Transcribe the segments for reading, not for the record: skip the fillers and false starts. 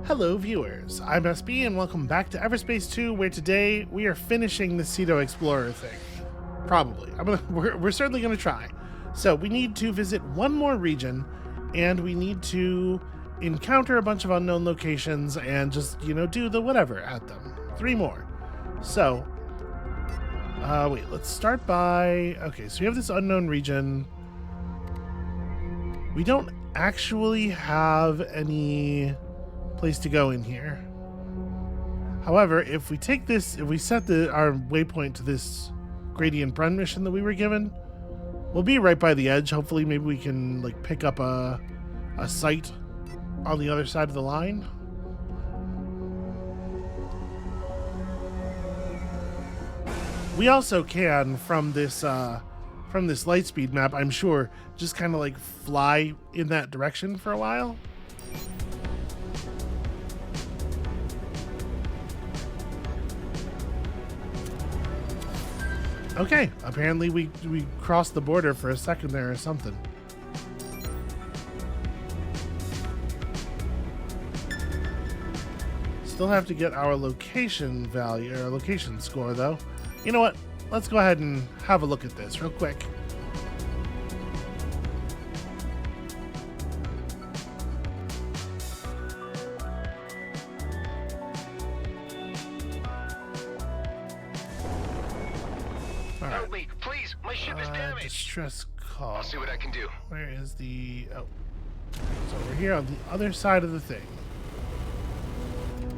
Hello viewers, I'm SB and welcome back to Everspace 2, where today we are finishing the Cedo Explorer thing. Probably. We're certainly going to try. So we need to visit one more region, and we need to encounter a bunch of unknown locations and just, do the whatever at them. 3 more. So, wait, let's start by... Okay, so we have this unknown region. We don't actually have any place to go in here. However, if we take this, if we set our waypoint to this gradient run mission that we were given, we'll be right by the edge. Hopefully, maybe we can pick up a site on the other side of the line. We also can from this lightspeed map, I'm sure, just kind of fly in that direction for a while. Okay, apparently we crossed the border for a second there or something. Still have to get our location value, or location score though. You know what? Let's go ahead and have a look at this real quick. Help me, please. My ship is damaged. Distress call. I'll see what I can do. Where is the... Oh. So we're here on the other side of the thing.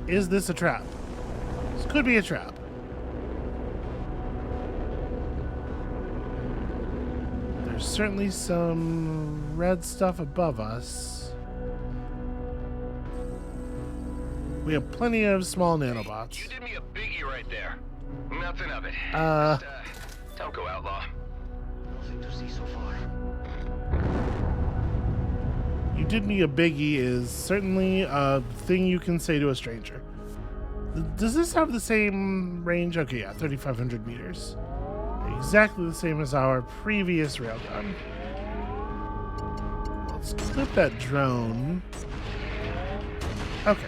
Is this a trap? This could be a trap. There's certainly some red stuff above us. We have plenty of small nanobots. You did me a biggie right there. Nothing of it. Don't go, outlaw. Nothing to see so far. You did me a biggie is certainly a thing you can say to a stranger. Does this have the same range? Okay, yeah, 3,500 meters. Exactly the same as our previous railgun. Let's clip that drone. Okay.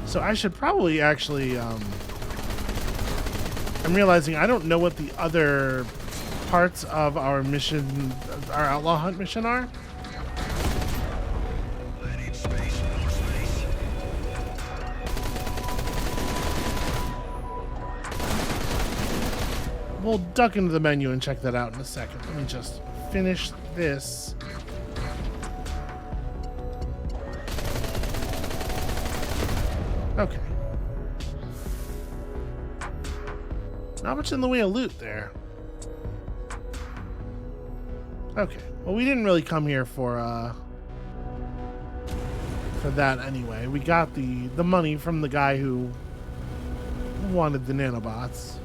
So I should probably actually, I'm realizing I don't know what the other parts of our mission, our outlaw hunt mission are. We'll duck into the menu and check that out in a second. Let me just finish this. Okay. Not much in the way of loot there. Okay. Well, we didn't really come here for that anyway. We got the money from the guy who wanted the nanobots.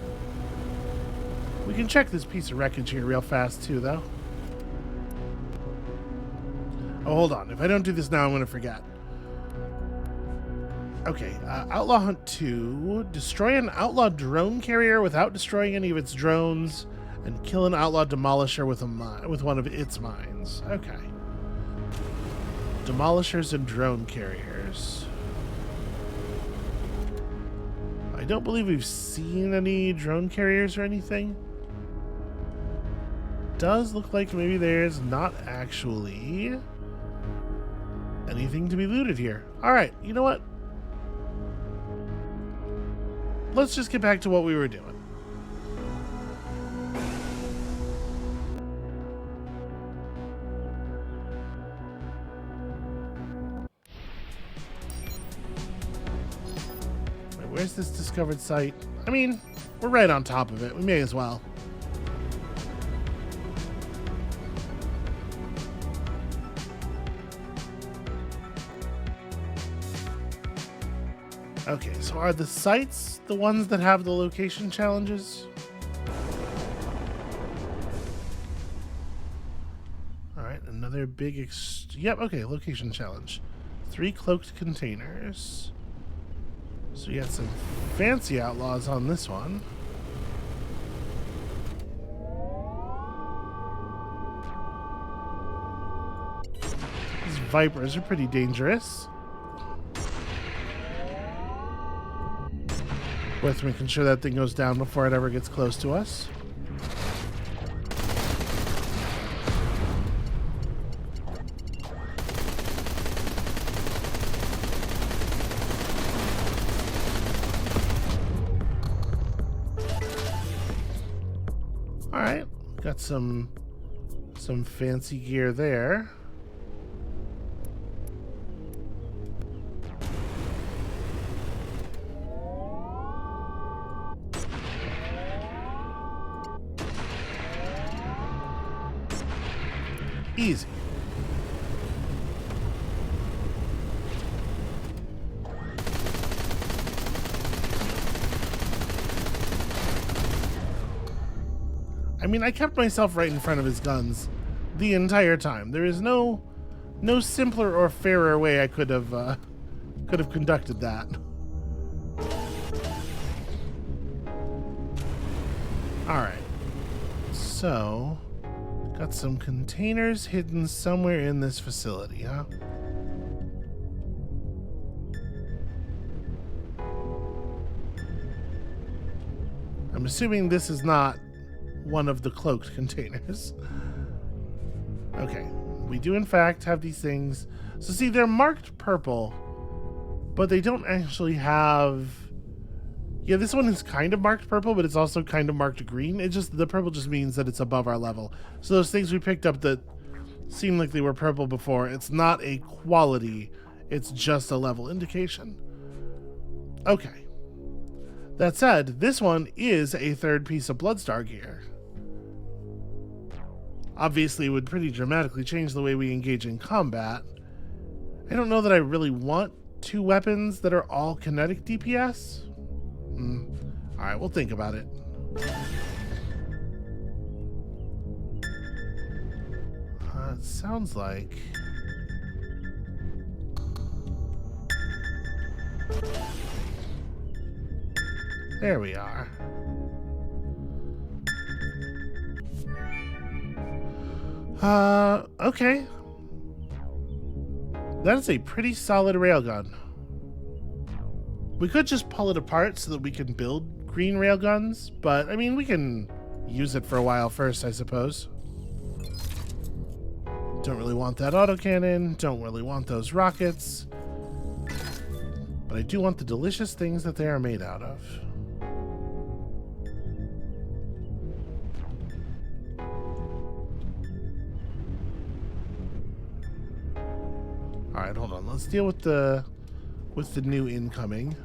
We can check this piece of wreckage here real fast too, though. Oh, hold on. If I don't do this now, I'm going to forget. Okay, Outlaw Hunt 2. Destroy an outlaw drone carrier without destroying any of its drones, and kill an outlaw demolisher with one of its mines. Okay. Demolishers and drone carriers. I don't believe we've seen any drone carriers or anything. Does look like maybe there's not actually anything to be looted here. Alright, you know what? Let's just get back to what we were doing. Wait, where's this discovered site? I mean, we're right on top of it. We may as well. Okay, so are the sites the ones that have the location challenges? Alright, another big yep, okay, location challenge. 3 cloaked containers. So you got some fancy outlaws on this one. Vipers are pretty dangerous. Worth making sure that thing goes down before it ever gets close to us. All right, got some fancy gear there. Easy. I mean, I kept myself right in front of his guns the entire time. There is no simpler or fairer way I could have conducted that. All right. So, got some containers hidden somewhere in this facility, huh? I'm assuming this is not one of the cloaked containers. Okay, we do in fact have these things. So see, they're marked purple, but they don't actually have... Yeah, this one is kind of marked purple, but it's also kind of marked green. It just, the purple just means that it's above our level. So those things we picked up that seemed like they were purple before, it's not a quality, it's just a level indication. Okay. That said, this one is a third piece of Bloodstar gear. Obviously, it would pretty dramatically change the way we engage in combat. I don't know that I really want two weapons that are all kinetic DPS. Alright, we'll think about it. It sounds like... There we are. Okay. That is a pretty solid railgun. We could just pull it apart so that we can build green railguns, but I mean, we can use it for a while first, I suppose. Don't really want that autocannon, don't really want those rockets, but I do want the delicious things that they are made out of. Alright, hold on. Let's deal with the new incoming.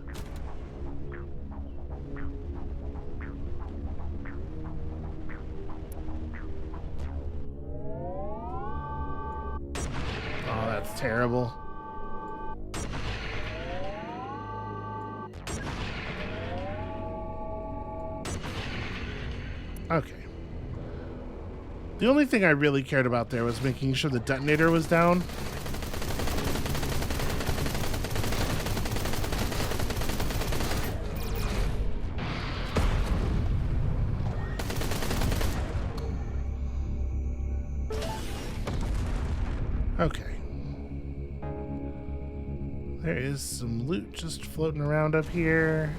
Oh, that's terrible. Okay. The only thing I really cared about there was making sure the detonator was down. Okay. There is some loot just floating around up here.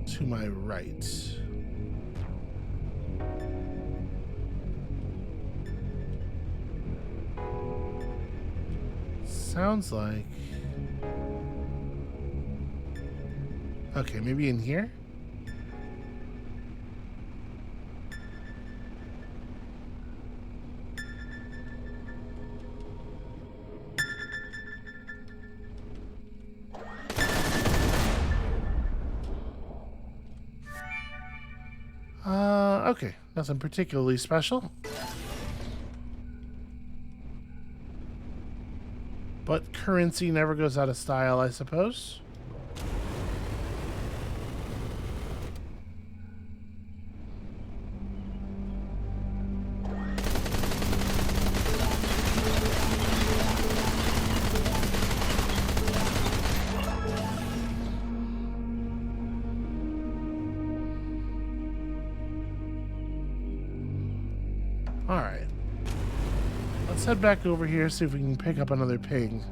To my right. Sounds like... Okay, maybe in here? Okay, nothing particularly special. But currency never goes out of style, I suppose. Alright. Let's head back over here, see if we can pick up another ping.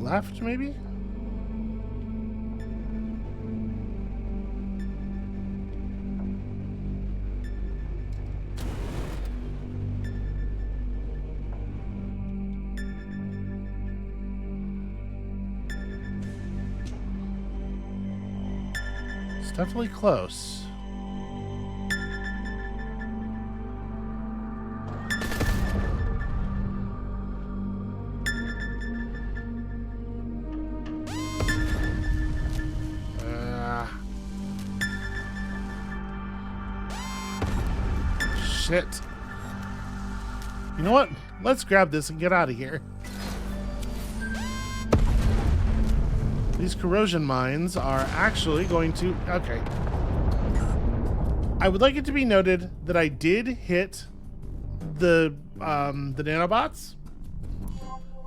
Left, maybe? It's definitely close. Shit. You know what? Let's grab this and get out of here. These corrosion mines are actually going to... Okay. I would like it to be noted that I did hit the nanobots.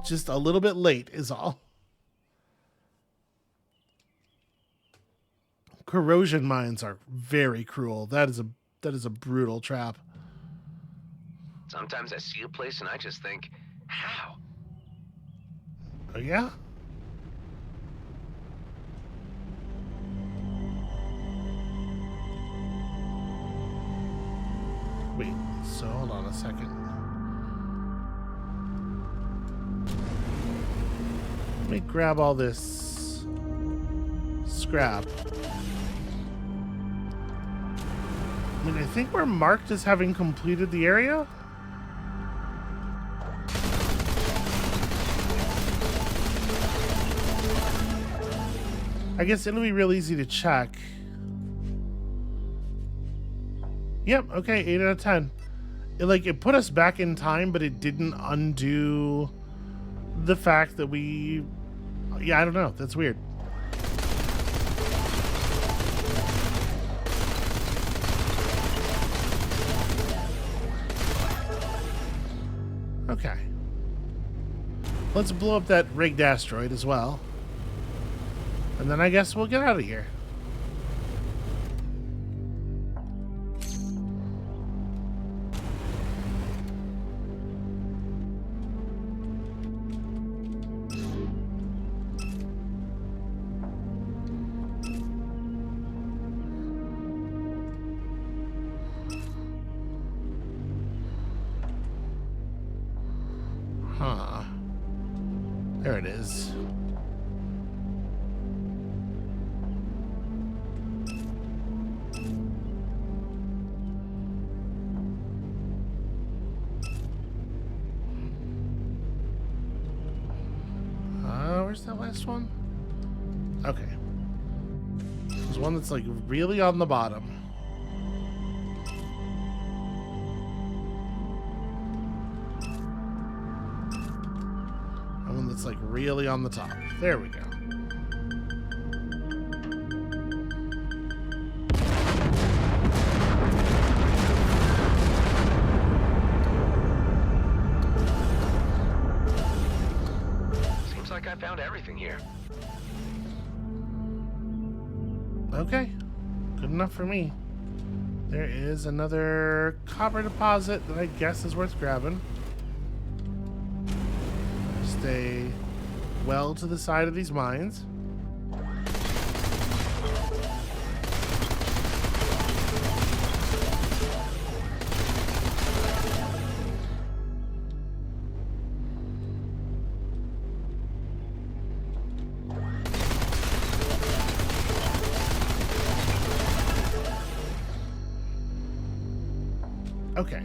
Just a little bit late is all. Corrosion mines are very cruel. That is a brutal trap. Sometimes I see a place and I just think, how? Oh, yeah? Wait, so hold on a second. Let me grab all this scrap. I mean, I think we're marked as having completed the area. I guess it'll be real easy to check. Yep, okay, 8 out of 10. It put us back in time, but it didn't undo the fact that we... Yeah, I don't know. That's weird. Okay. Let's blow up that rigged asteroid as well. And then I guess we'll get out of here. Huh. There it is. Where's that last one? Okay. There's one that's like really on the bottom. And one that's like really on the top. There we go. I found everything here. Okay. Good enough for me. There is another copper deposit that I guess is worth grabbing. Stay well to the side of these mines. Okay,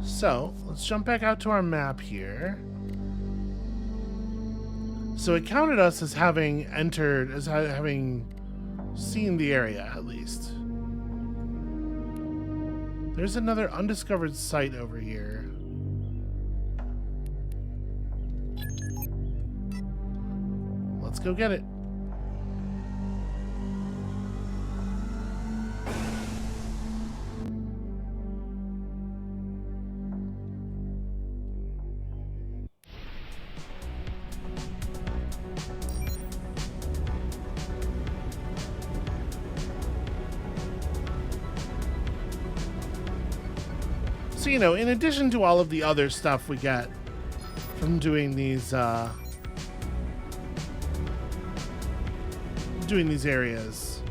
so let's jump back out to our map here. So it counted us as having entered, as having seen the area at least. There's another undiscovered site over here. Let's go get it. So, you know, in addition to all of the other stuff we get from doing these areas,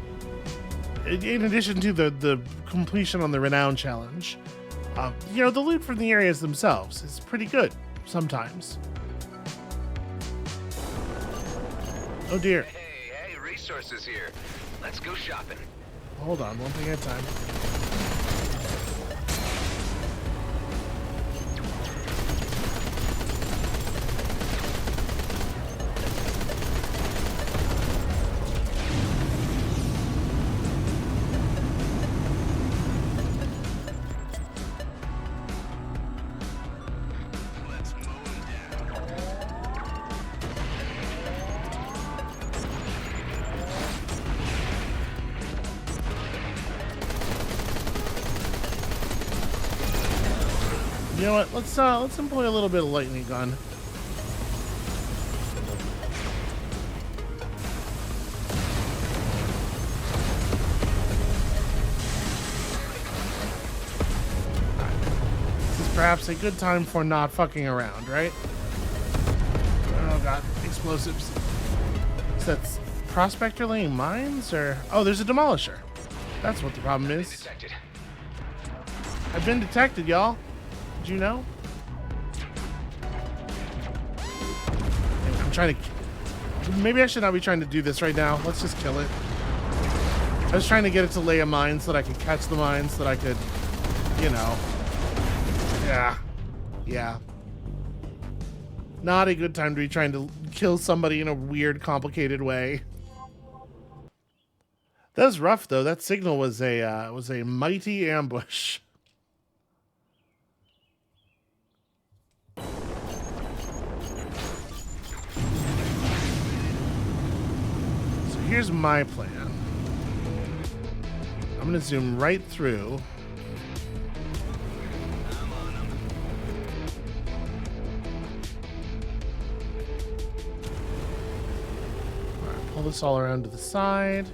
in addition to the completion on the Renown Challenge, you know, the loot from the areas themselves is pretty good sometimes. Oh dear. Hey, resources here. Let's go shopping. Hold on, one thing at a time. You know what? Let's employ a little bit of lightning gun. This is perhaps a good time for not fucking around, right? Oh god, explosives. Is that prospector laying mines, or oh, there's a demolisher. That's what the problem is. Detected. I've been detected, y'all. Did you know? I'm trying to... Maybe I should not be trying to do this right now. Let's just kill it. I was trying to get it to lay a mine so that I could catch the mine, so that I could, you know... Yeah. Not a good time to be trying to kill somebody in a weird, complicated way. That was rough, though. That signal was a mighty ambush. Here's my plan. I'm gonna zoom right through. Alright, pull this all around to the side.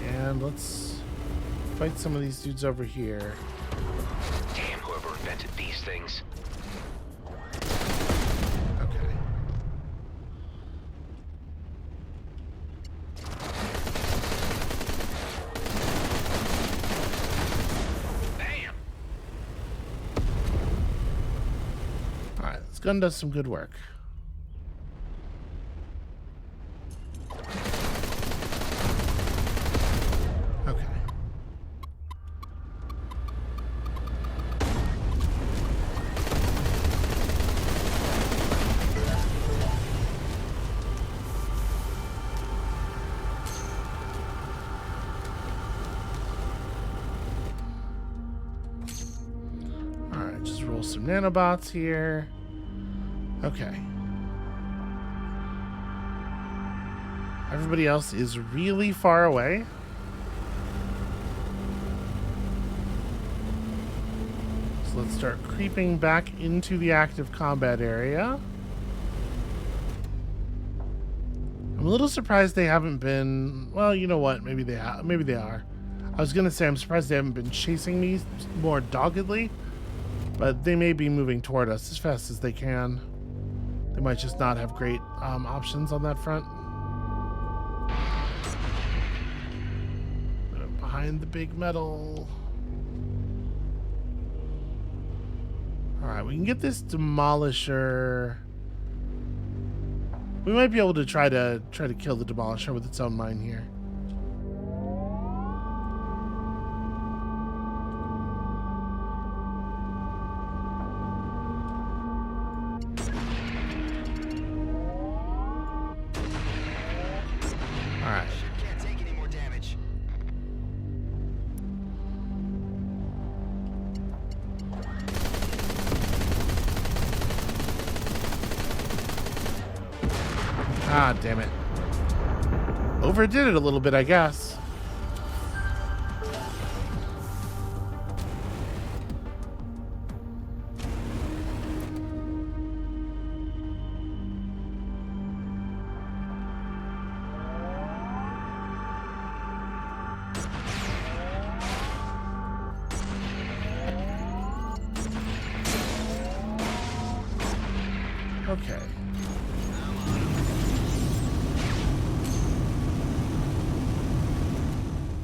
And let's fight some of these dudes over here. Damn, whoever invented these things. Gun does some good work. Okay. All right, just roll some nanobots here. Okay. Everybody else is really far away. So let's start creeping back into the active combat area. I'm a little surprised they haven't been... Well, you know what? Maybe they are. I was going to say I'm surprised they haven't been chasing me more doggedly. But they may be moving toward us as fast as they can. They might just not have great options on that front. Behind the big metal. Alright, we can get this demolisher. We might be able to try to kill the demolisher with its own mine here. Ah, damn it. Overdid it a little bit, I guess. Okay.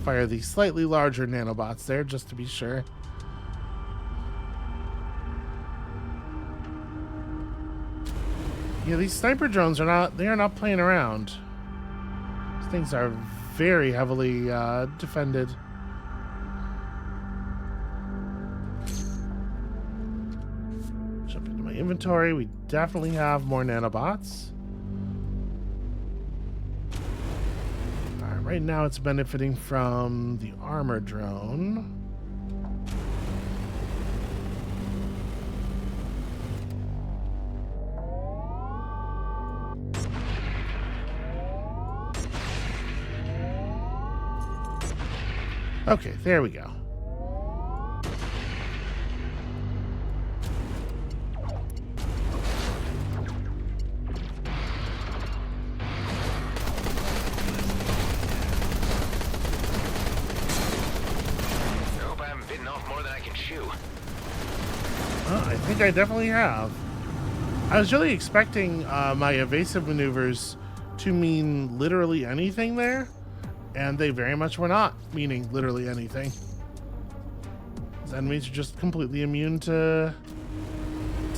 Fire the slightly larger nanobots there, just to be sure. Yeah, these sniper drones are not playing around. These things are very heavily defended. Jump into my inventory. We definitely have more nanobots. Alright, right now it's benefiting from the armor drone. Okay, there we go. Nope, I haven't bitten off more than I can chew. I think I definitely have. I was really expecting my evasive maneuvers to mean literally anything there, and they very much were not meaning literally anything. These enemies are just completely immune to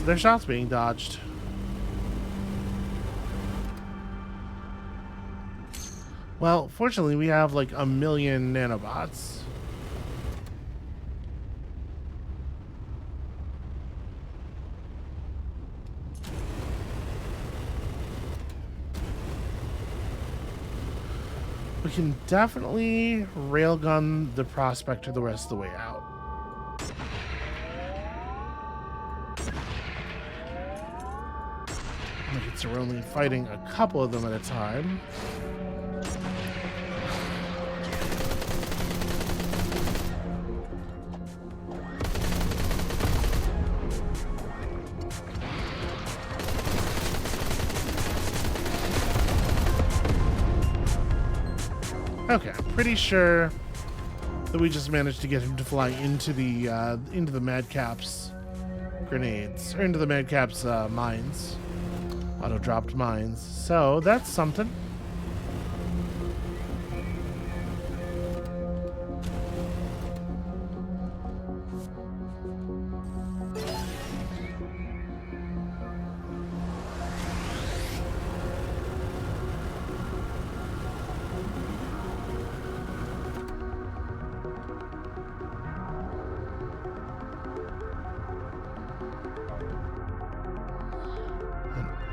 their shots being dodged. Well, fortunately, we have like 1,000,000 nanobots. We can definitely railgun the Prospector the rest of the way out. So we're only fighting a couple of them at a time. Okay, I'm pretty sure that we just managed to get him to fly into the Madcap's grenades, or into the Madcap's mines, auto-dropped mines. So that's something.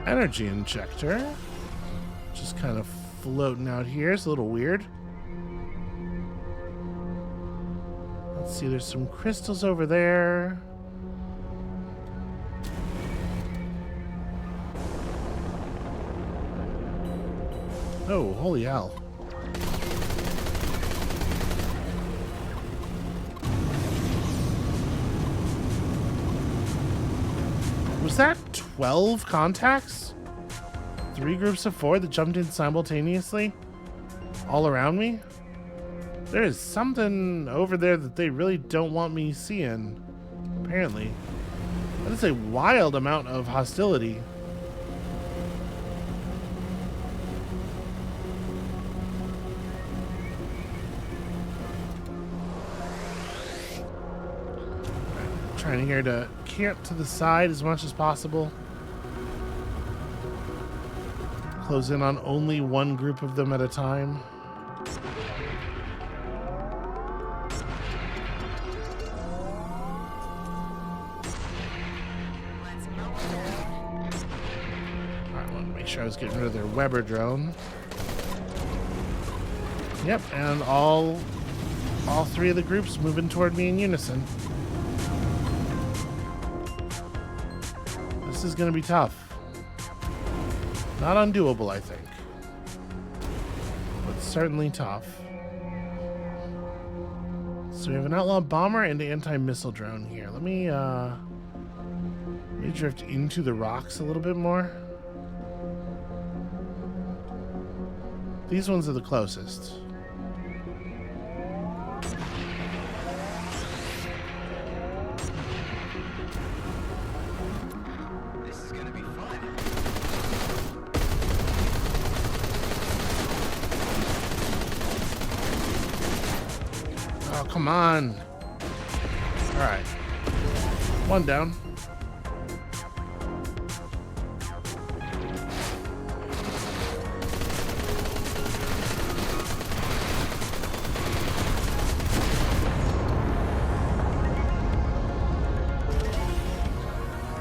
Energy injector, just kind of floating out here. It's a little weird. Let's see, there's some crystals over there. Oh, holy hell. Was that 12 contacts? 3 groups of 4 that jumped in simultaneously? All around me? There is something over there that they really don't want me seeing, apparently. That is a wild amount of hostility. Trying here to camp to the side as much as possible. Close in on only one group of them at a time. Alright, I want to make sure I was getting rid of their Weber drone. Yep, and all 3 of the groups moving toward me in unison. This is going to be tough. Not undoable, I think. But certainly tough. So we have an outlaw bomber and anti-missile drone here. Let me drift into the rocks a little bit more. These ones are the closest. Oh, come on. Alright. One down.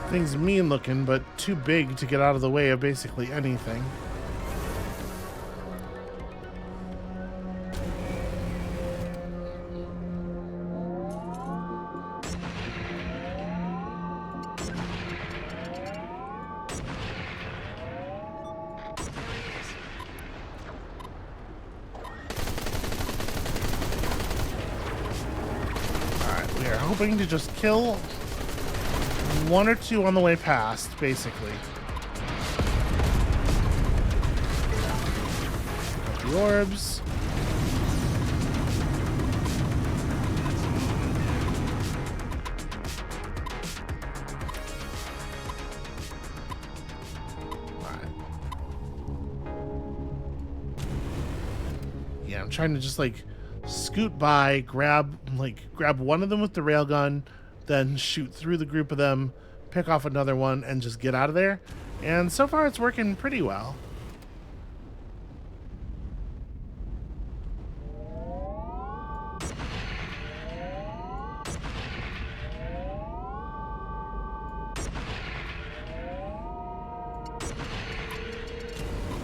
Thing's mean looking, but too big to get out of the way of basically anything. Alright, we are hoping to just kill one or two on the way past, basically. Got the orbs. Alright. Yeah, I'm trying to just like scoot by, grab one of them with the railgun, then shoot through the group of them, pick off another one, and just get out of there. And so far, it's working pretty well.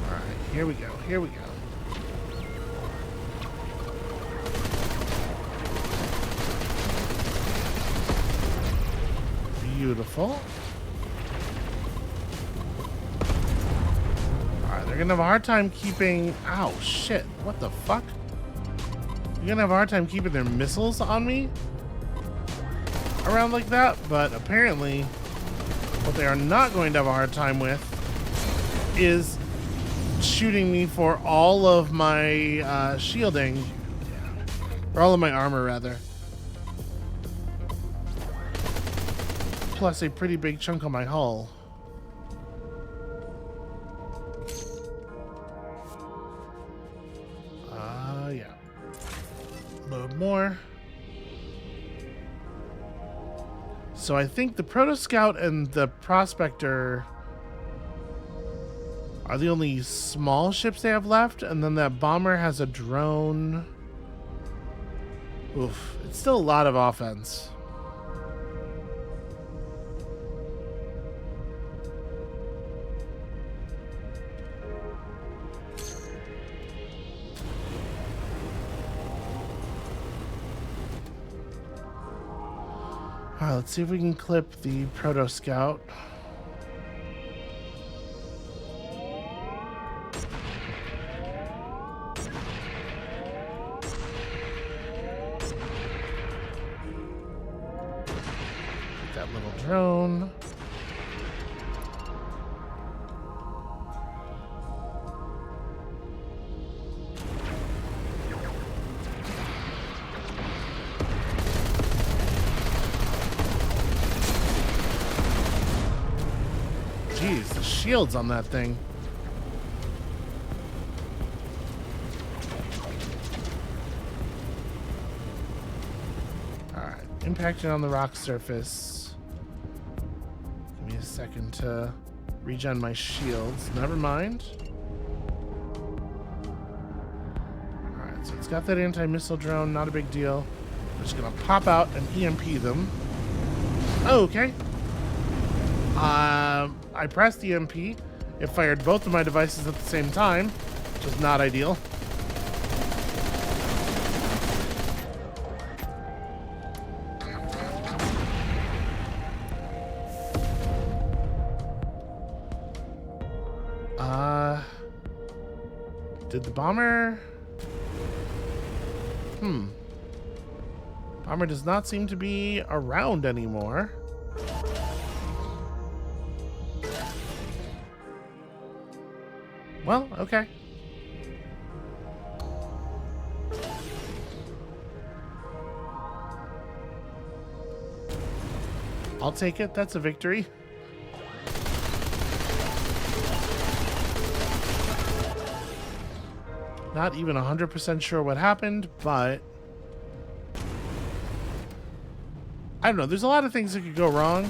All right, here we go. Here we go. Beautiful. Alright, they're gonna have a hard time keeping... Ow, shit. What the fuck? You're gonna have a hard time keeping their missiles on me around like that, but apparently what they are not going to have a hard time with is shooting me for all of my shielding, or all of my armor, rather. Plus a pretty big chunk of my hull. Yeah. Load more. So I think the Proto Scout and the Prospector are the only small ships they have left, and then that bomber has a drone. Oof, it's still a lot of offense. Alright, let's see if we can clip the Proto Scout. Get that little drone. Jeez, the shields on that thing. Alright, impacting on the rock surface. Give me a second to regen my shields. Never mind. Alright, so it's got that anti-missile drone, not a big deal. I'm just gonna pop out and EMP them. Oh, okay. I pressed EMP. It fired both of my devices at the same time, which is not ideal. Did the bomber... Bomber does not seem to be around anymore. Well, okay. I'll take it. That's a victory. Not even 100% sure what happened, but I don't know. There's a lot of things that could go wrong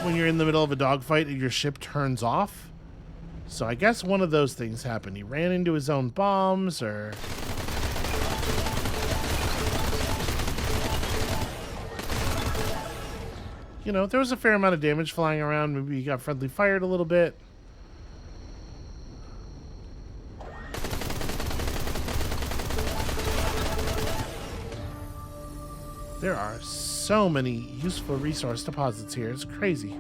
when you're in the middle of a dogfight and your ship turns off. So I guess one of those things happened. He ran into his own bombs, or... You know, there was a fair amount of damage flying around. Maybe he got friendly fired a little bit. There are so many useful resource deposits here. It's crazy.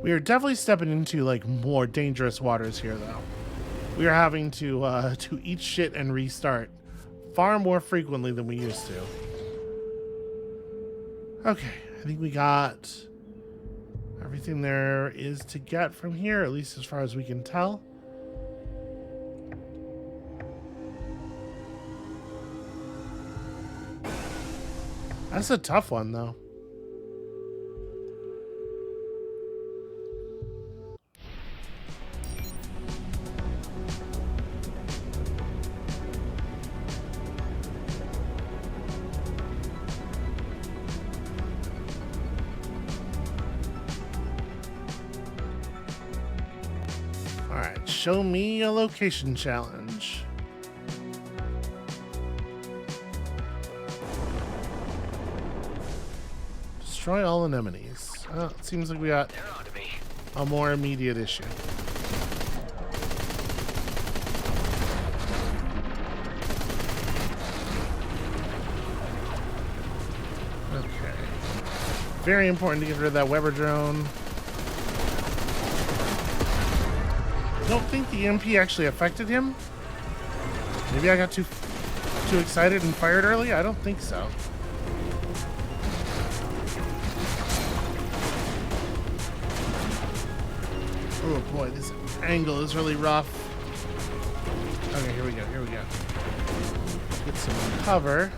We are definitely stepping into like more dangerous waters here, though. We are having to eat shit and restart far more frequently than we used to. Okay, I think we got everything there is to get from here, at least as far as we can tell. That's a tough one, though. Alright, show me a location challenge. Destroy all anemones. Oh, it seems like we got a more immediate issue. Okay. Very important to get rid of that Weber drone. I don't think the MP actually affected him. Maybe I got too excited and fired early? I don't think so. Oh boy, this angle is really rough. Okay, here we go, here we go. Get some cover.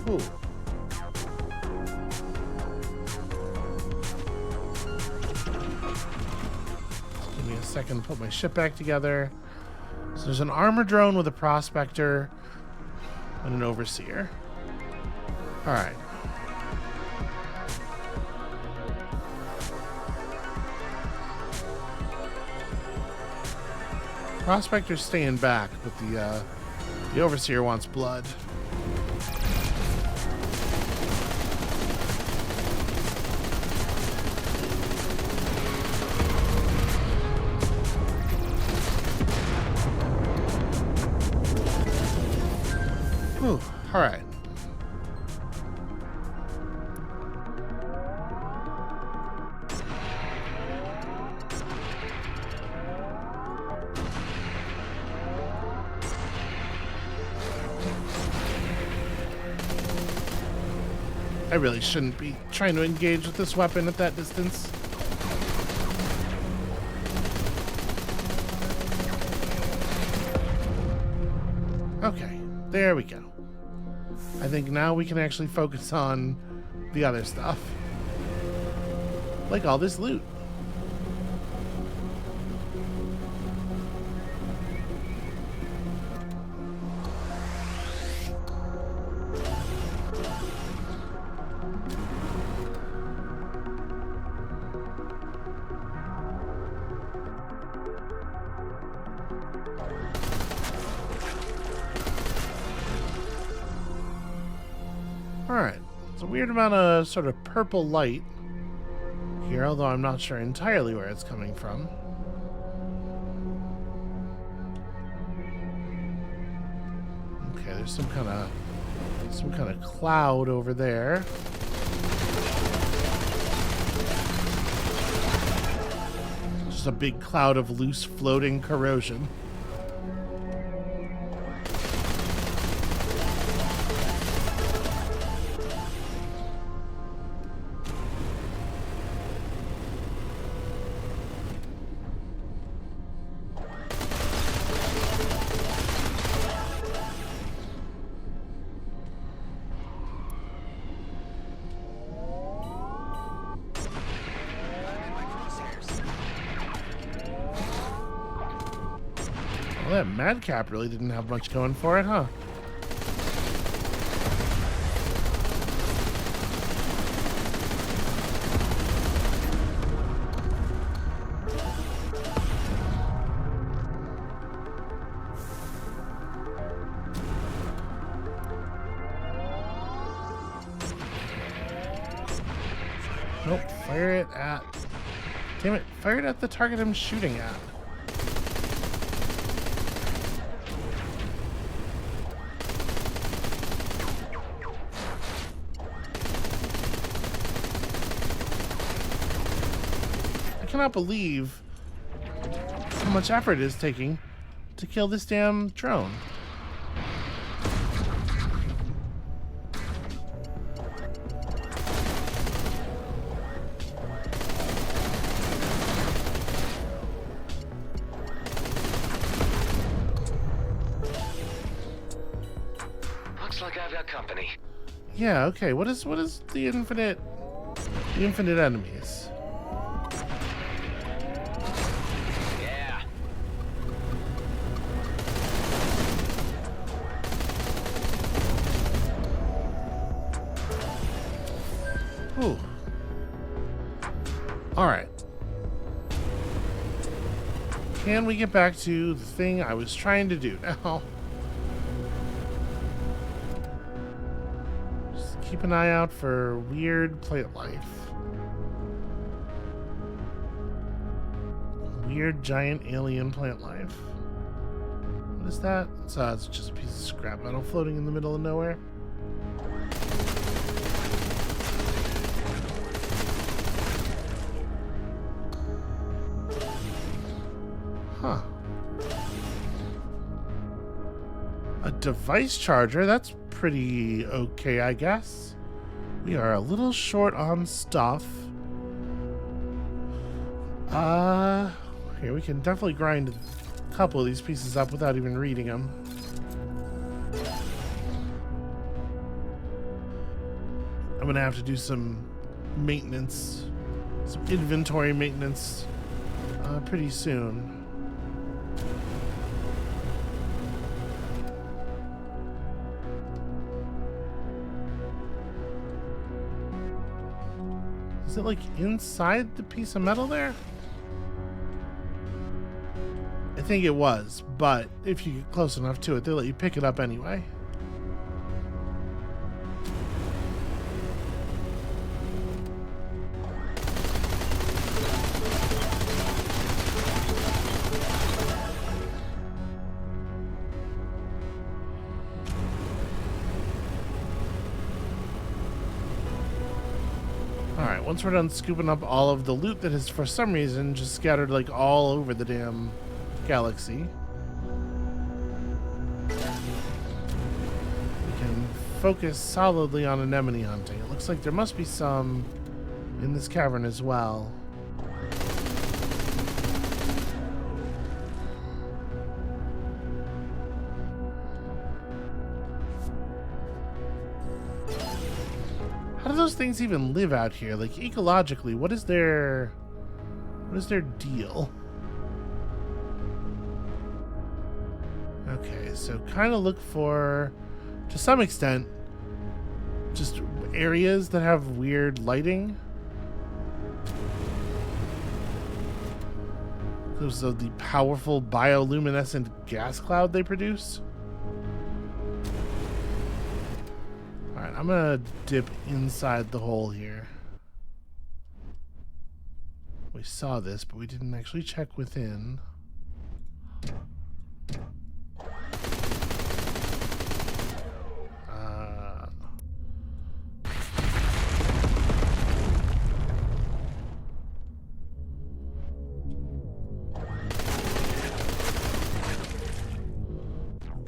Ooh. Second, put my ship back together. So there's an armor drone with a prospector and an overseer. All right. Prospector's staying back, but the overseer wants blood. Ooh, all right. I really shouldn't be trying to engage with this weapon at that distance. Okay, there we go. I think now we can actually focus on the other stuff. Like all this loot. Alright, it's a weird amount of sort of purple light here, although I'm not sure entirely where it's coming from. Okay, there's some kind of cloud over there. Just a big cloud of loose floating corrosion. Well, that madcap really didn't have much going for it, huh? Nope, fire it at... Damn it, fire it at the target I'm shooting at. I cannot believe how much effort it is taking to kill this damn drone. Looks like I've got company. Yeah, okay. What is the infinite enemies? Yeah. Ooh. All right. Can we get back to the thing I was trying to do now? Just keep an eye out for weird plant life. Weird giant alien plant life. What is that? It's just a piece of scrap metal floating in the middle of nowhere. Huh. A device charger? That's pretty okay, I guess. We are a little short on stuff. Here, we can definitely grind a couple of these pieces up without even reading them. I'm gonna have to do some maintenance, some inventory maintenance pretty soon. Is it like inside the piece of metal there? I think it was, but if you get close enough to it, they'll let you pick it up anyway. Alright, once we're done scooping up all of the loot that is for some reason just scattered like all over the damn galaxy, we can focus solidly on anemone hunting. It looks like there must be some in this cavern as well. How do those things even live out here? Like, ecologically, what is their deal? Okay, so kind of look for, to some extent, just areas that have weird lighting. Those are the powerful bioluminescent gas cloud they produce. Alright, I'm gonna dip inside the hole here. We saw this, but we didn't actually check within.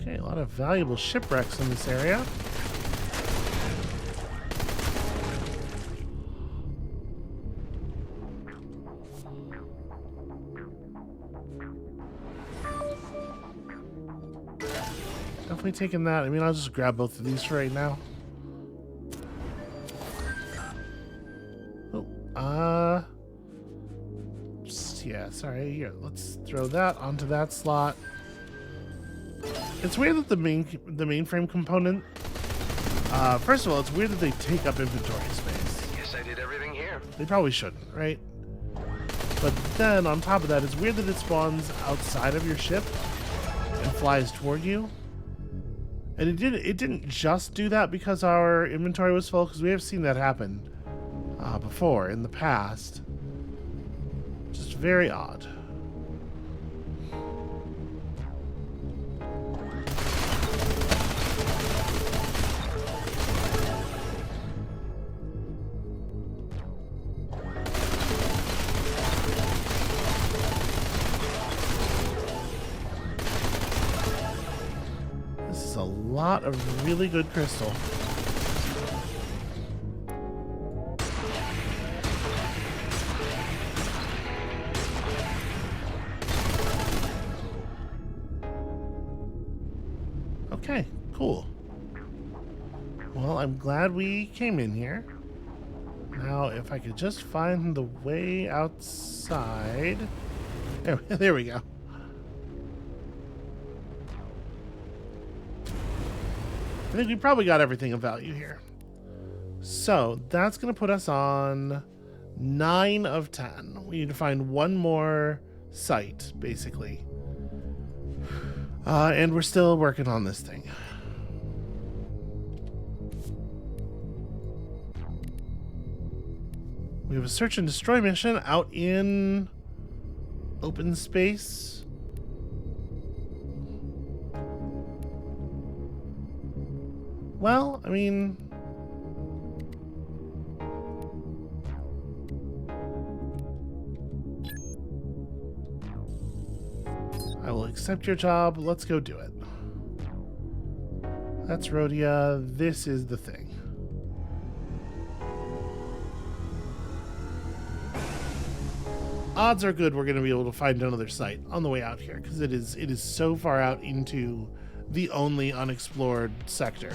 Okay, a lot of valuable shipwrecks in this area. Definitely taking that. I mean, I'll just grab both of these for right now. Oh, yeah, sorry. Here, let's throw that onto that slot. It's weird that the mainframe component. First of all, it's weird that they take up inventory space. Guess I did everything here. They probably shouldn't, right? But then on top of that, it's weird that it spawns outside of your ship and flies toward you. And it didn't just do that because our inventory was full, because we have seen that happen before in the past. Just very odd. A lot of really good crystal. Okay, cool. Well, I'm glad we came in here. Now, if I could just find the way outside. There we go. I think we probably got everything of value here. So that's going to put us on 9 of 10. We need to find one more site, basically. And we're still working on this thing. We have a search and destroy mission out in open space. Well, I mean, I will accept your job. Let's go do it. That's Rhodia. This is the thing. Odds are good we're going to be able to find another site on the way out here, because it is so far out into the only unexplored sector.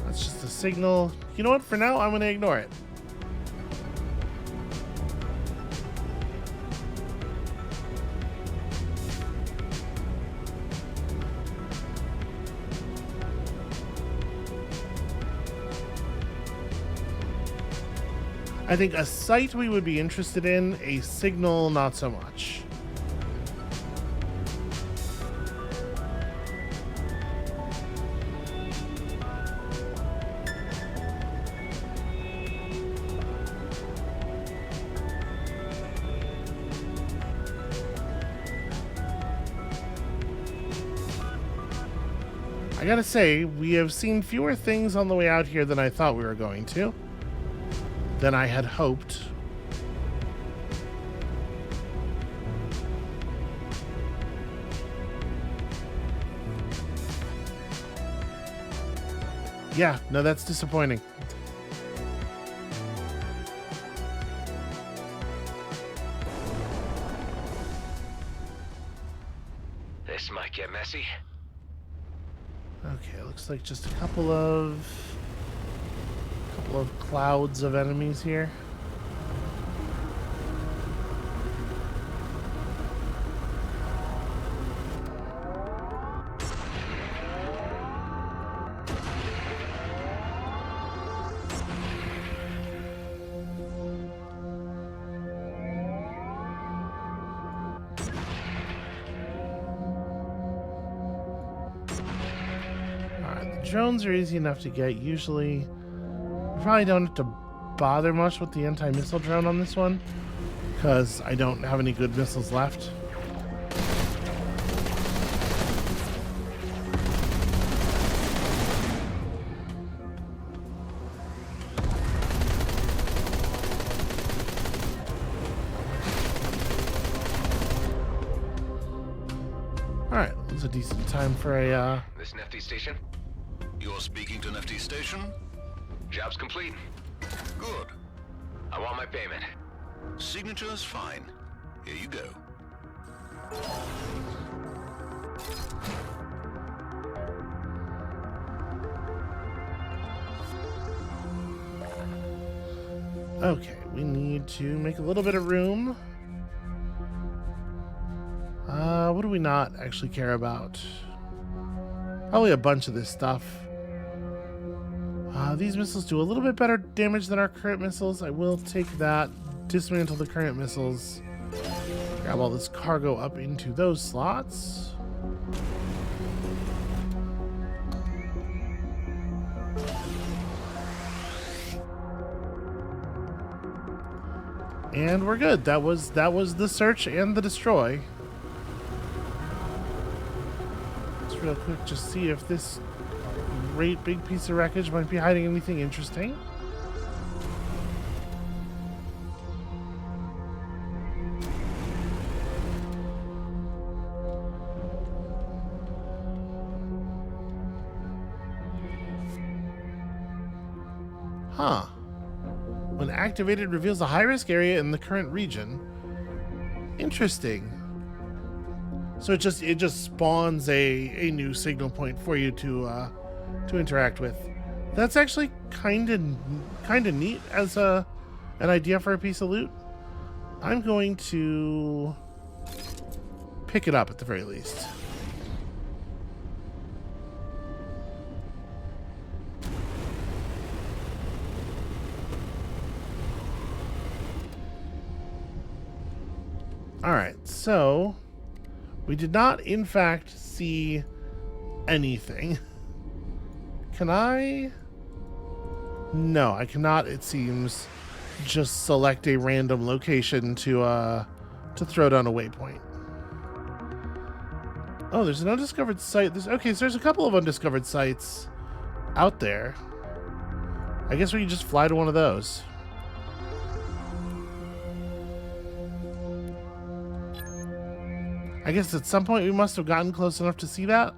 That's just a signal. You know what? For now, I'm going to ignore it. I think a site we would be interested in, a signal not so much. I gotta say, we have seen fewer things on the way out here than I thought we were going to. Than I had hoped. Yeah, no, that's disappointing. This might get messy. Okay, looks like just a couple of clouds of enemies here. Alright, the drones are easy enough to get usually. Probably don't have to bother much with the anti-missile drone on this one, because I don't have any good missiles left. Alright, that's a decent time for a This Nefty station? You're speaking to Nefty Station? Job's complete. Good. I want my payment. Signature's fine. Here you go. Okay, we need to make a little bit of room we not actually care about? Probably a bunch of this stuff. These missiles do a little bit better damage than our current missiles. I will take that. Dismantle the current missiles. Grab all this cargo up into those slots. And we're good. That was the search and the destroy. Let's real quick just see if this great big piece of wreckage might be hiding anything interesting. Huh. When activated, reveals a high-risk area in the current region. Interesting. So it just spawns a new signal point for you to interact with. That's actually kind of neat as an idea for a piece of loot. I'm going to pick it up at the very least. Alright, so we did not, in fact, see anything. Can I? No, I cannot, it seems, just select a random location to throw down a waypoint. Oh, there's an undiscovered site. Okay, so there's a couple of undiscovered sites out there. I guess we can just fly to one of those. I guess at some point we must have gotten close enough to see that.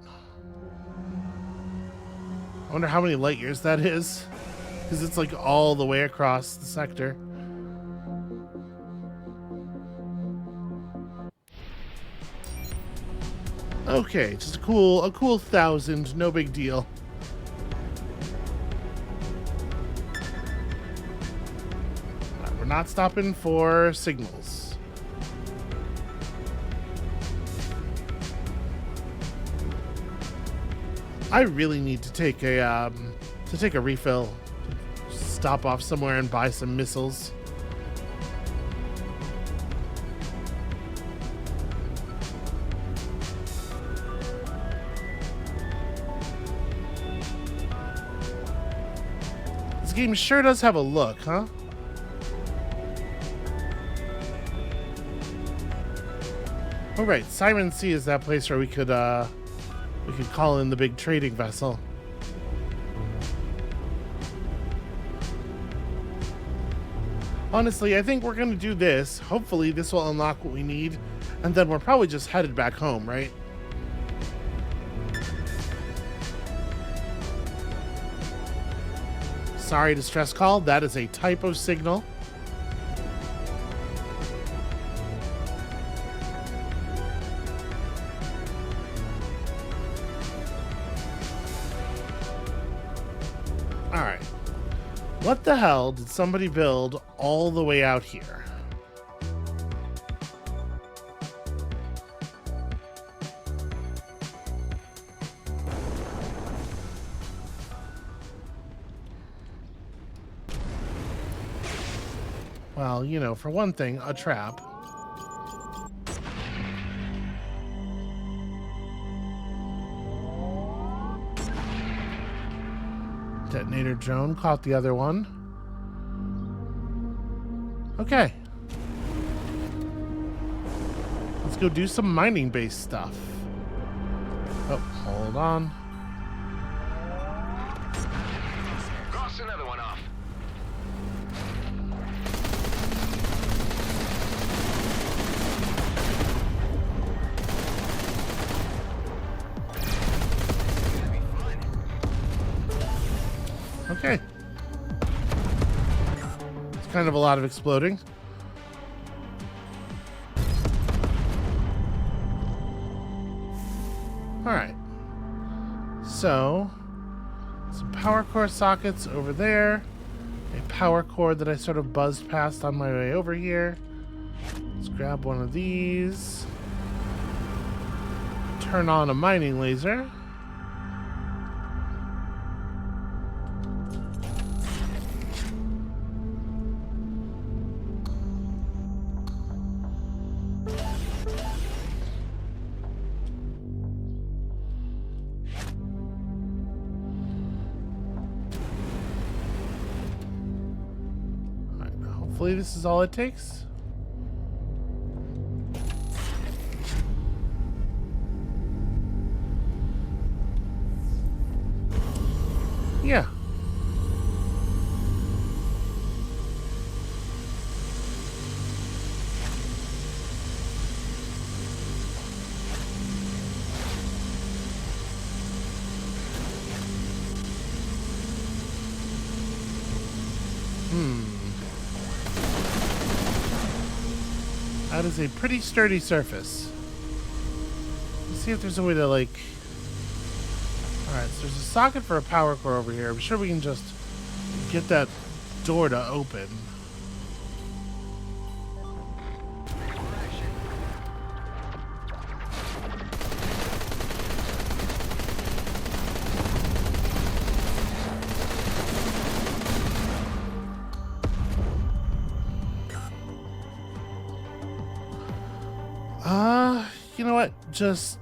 I wonder how many light years that is, because it's like all the way across the sector. Okay, just a cool 1,000, no big deal. We're not stopping for signals. I really need to take a refill. Stop off somewhere and buy some missiles. This game sure does have a look, huh? Oh right, Simon Sea is that place where we could call in the big trading vessel. Honestly, I think we're going to do this. Hopefully this will unlock what we need, and then we're probably just headed back home, right? Sorry, distress call. That is a type of signal. Alright. What the hell did somebody build all the way out here? Well, you know, for one thing, a trap. Detonator drone caught the other one. Okay. Let's go do some mining-based stuff. Oh, hold on. Cross another one off. Okay. It's kind of a lot of exploding. Alright. So, some power core sockets over there. A power cord that I sort of buzzed past on my way over here. Let's grab one of these. turn on a mining laser. Hopefully this is all it takes. Yeah. That is a pretty sturdy surface. Let's see if there's a way to, like... Alright, so there's a socket for a power core over here. I'm sure we can just get that door to open. You know what? Just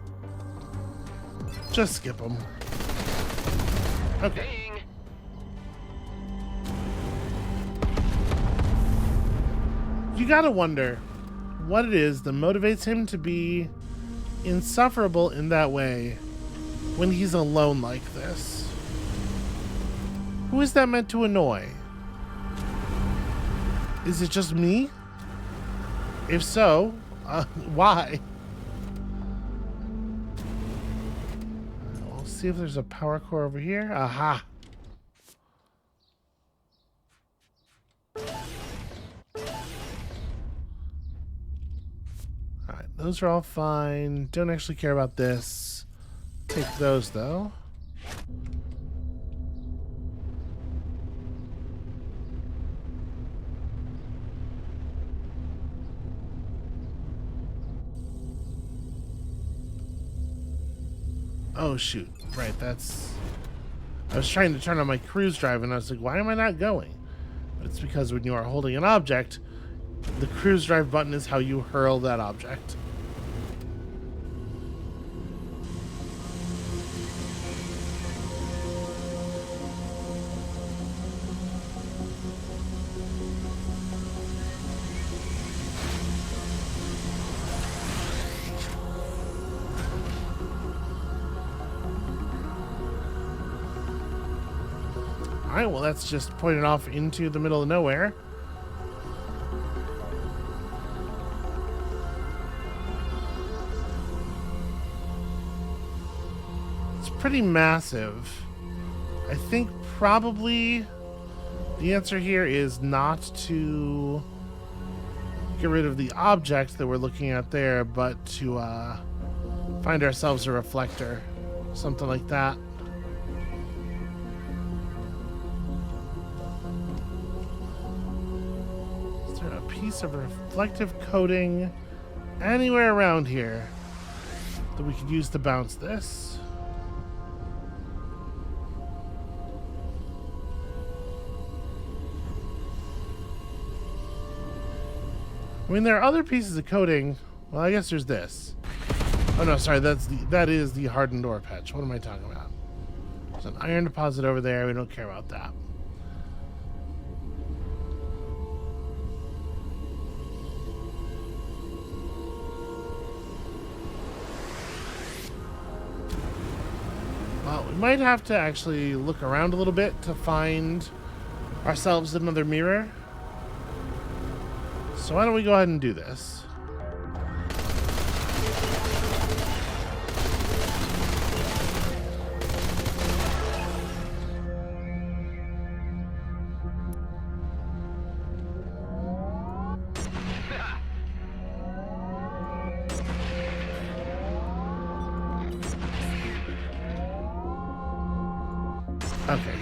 skip them. Okay. Ding. You gotta wonder what it is that motivates him to be insufferable in that way when he's alone like this. Who is that meant to annoy? Is it just me? If so, why? We'll see if there's a power core over here. Aha. Alright, those are all fine. Don't actually care about this. Take those though. Oh shoot, right, that's... I was trying to turn on my cruise drive and I was like, why am I not going? But it's because when you are holding an object, the cruise drive button is how you hurl that object. Alright, well that's just pointed off into the middle of nowhere. It's pretty massive. I think probably the answer here is not to get rid of the object that we're looking at there, but to find ourselves a reflector. Something like that. Piece of reflective coating anywhere around here that we could use to bounce this. I mean, there are other pieces of coating. Well, I guess there's this. Oh no, sorry, that is the hardened ore patch. What am I talking about? There's an iron deposit over there. We don't care about that. Well, we might have to actually look around a little bit to find ourselves another mirror. So why don't we go ahead and do this? Okay,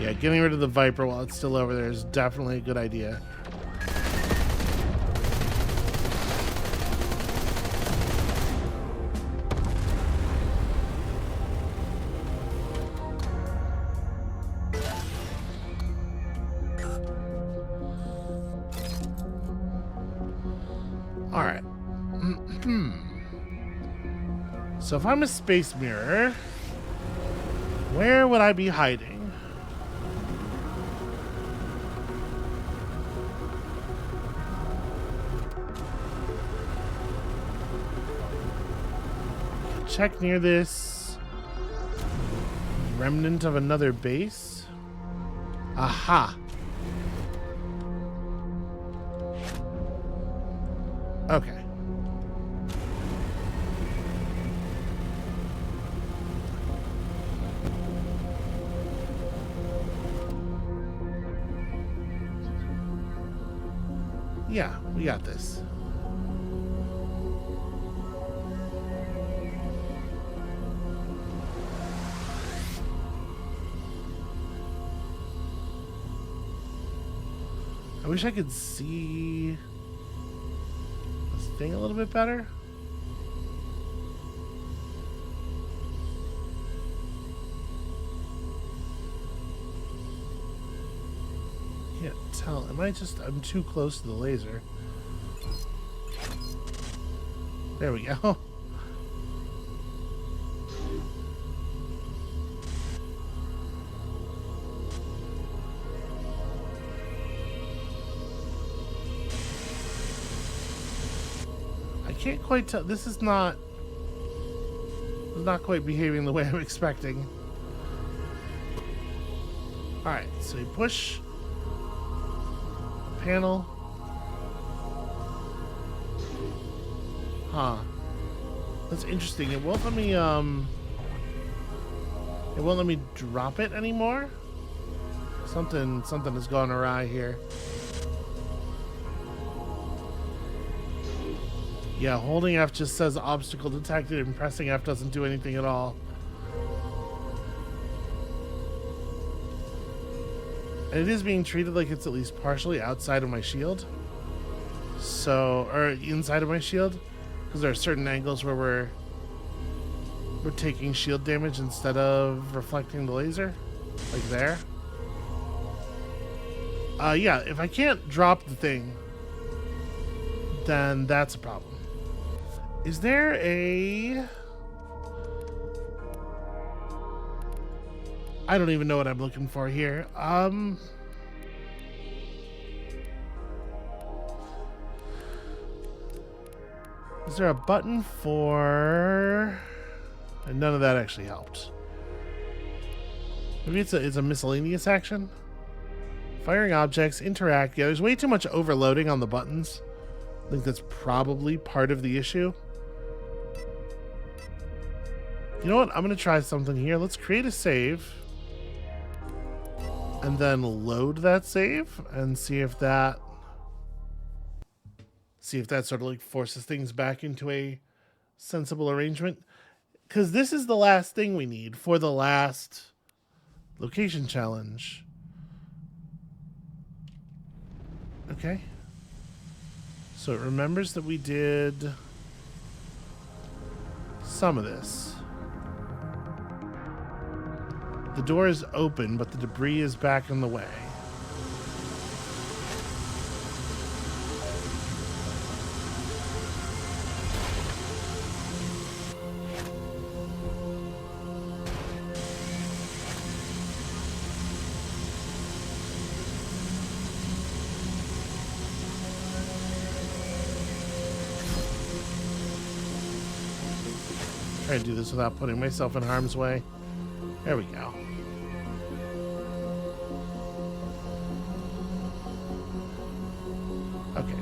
yeah, getting rid of the Viper while it's still over there is definitely a good idea. Alright. So if I'm a space mirror, where would I be hiding? Check near this remnant of another base. Aha. Okay. Yeah, we got this. I wish I could see this thing a little bit better. Can't tell. I'm too close to the laser. There we go. I can't quite tell. This is not quite behaving the way I'm expecting. Alright, so you push panel. Huh. That's interesting. It won't let me drop it anymore. Something has gone awry here. Yeah, holding F just says obstacle detected and pressing F doesn't do anything at all. And it is being treated like it's at least partially outside of my shield. So, or inside of my shield. Because there are certain angles where we're taking shield damage instead of reflecting the laser. Like there. Yeah, if I can't drop the thing, then that's a problem. Is there a... I don't even know what I'm looking for here. Is there a button for... And none of that actually helped. Maybe it's a miscellaneous action? Firing objects, interact. Yeah, there's way too much overloading on the buttons. I think that's probably part of the issue. You know what? I'm going to try something here. Let's create a save. And then load that save and see if that sort of like forces things back into a sensible arrangement. Because this is the last thing we need for the last location challenge. Okay. So it remembers that we did some of this. The door is open, but the debris is back in the way. Try to do this without putting myself in harm's way. There we go. Okay.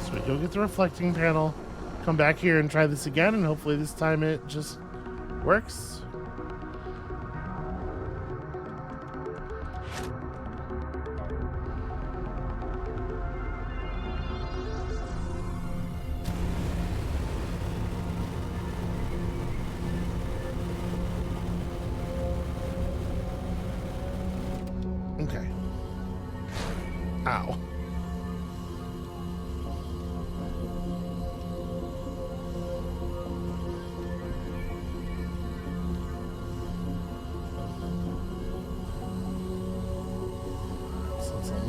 So we go get the reflecting panel, come back here and try this again, and hopefully this time it just works. Okay. Ow.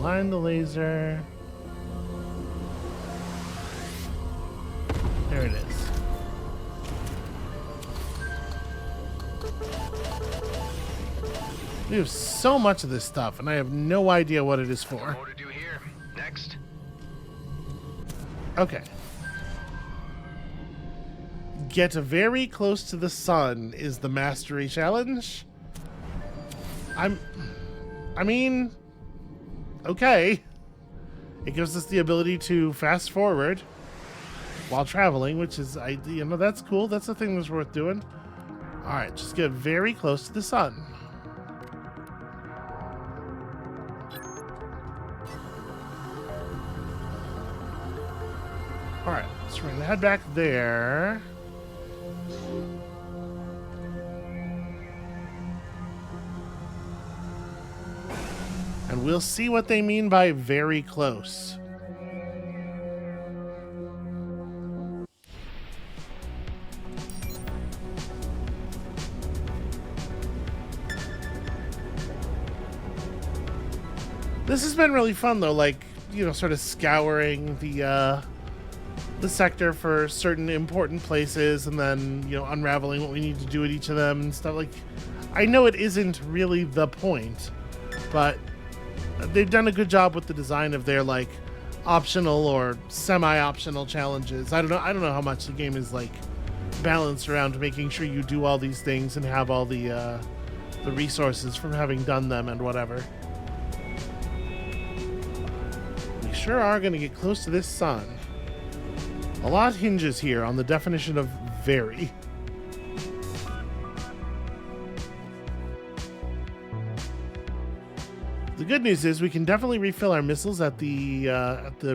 behind the laser. There it is. We have so much of this stuff, and I have no idea what it is for. More to do here. Next. Okay. Get very close to the sun is the mastery challenge. I mean, okay. It gives us the ability to fast forward while traveling, which is, you know, that's cool. That's the thing that's worth doing. All right, just get very close to the sun. All right, so we're gonna head back there. And we'll see what they mean by very close. This has been really fun though, like, you know, sort of scouring the sector for certain important places and then, you know, unraveling what we need to do at each of them and stuff. Like, I know it isn't really the point, but they've done a good job with the design of their, like, optional or semi-optional challenges. I don't know how much the game is, like, balanced around making sure you do all these things and have all the resources from having done them and whatever. We sure are going to get close to this sun. A lot hinges here on the definition of very. The good news is we can definitely refill our missiles at the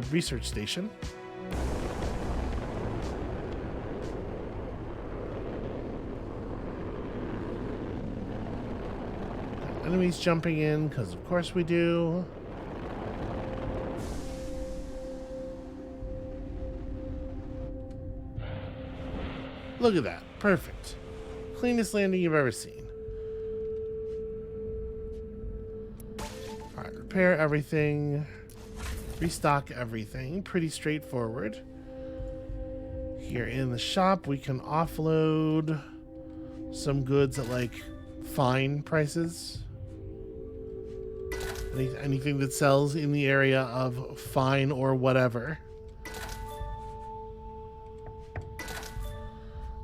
research station. Enemies jumping in, because of course we do. Look at that. Perfect. Cleanest landing you've ever seen. Alright, repair everything. Restock everything. Pretty straightforward. Here in the shop, we can offload some goods at, like, fine prices. Anything that sells in the area of fine or whatever.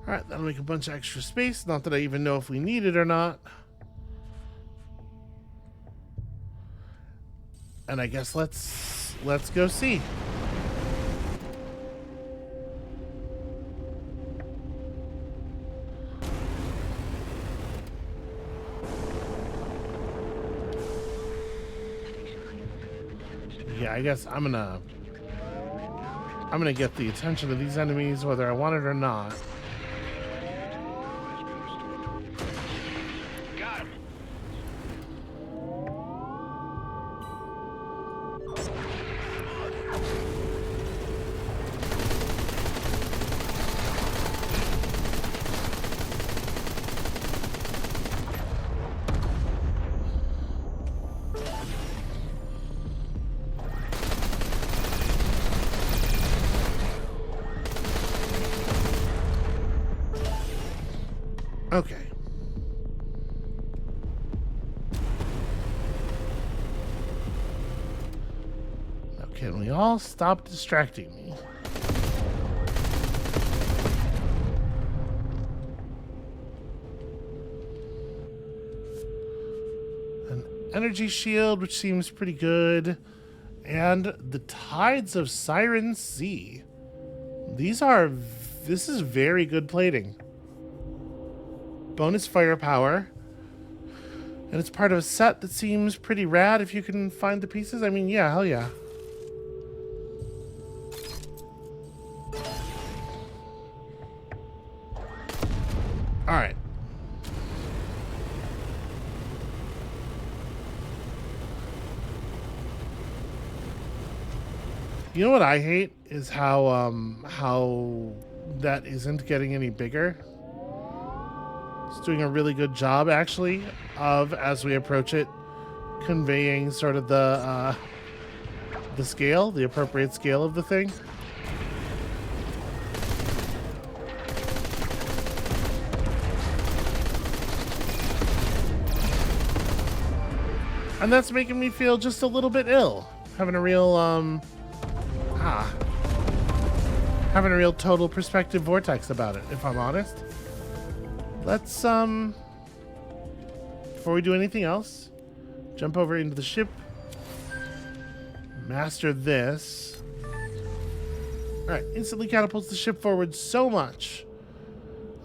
Alright, that'll make a bunch of extra space. Not that I even know if we need it or not. And I guess let's go see. Yeah, I guess I'm gonna get the attention of these enemies whether I want it or not. Okay. Now, can we all stop distracting me? An energy shield, which seems pretty good. And the Tides of Siren Sea. This is very good plating. Bonus firepower, and it's part of a set that seems pretty rad if you can find the pieces. I mean, yeah, hell yeah. All right. You know what I hate is how that isn't getting any bigger. It's doing a really good job, actually, of, as we approach it, conveying sort of the the scale, the appropriate scale of the thing. And that's making me feel just a little bit ill. Having a real, having a real total perspective vortex about it, if I'm honest. Let's, before we do anything else, jump over into the ship. Master this. Alright, instantly catapults the ship forward so much.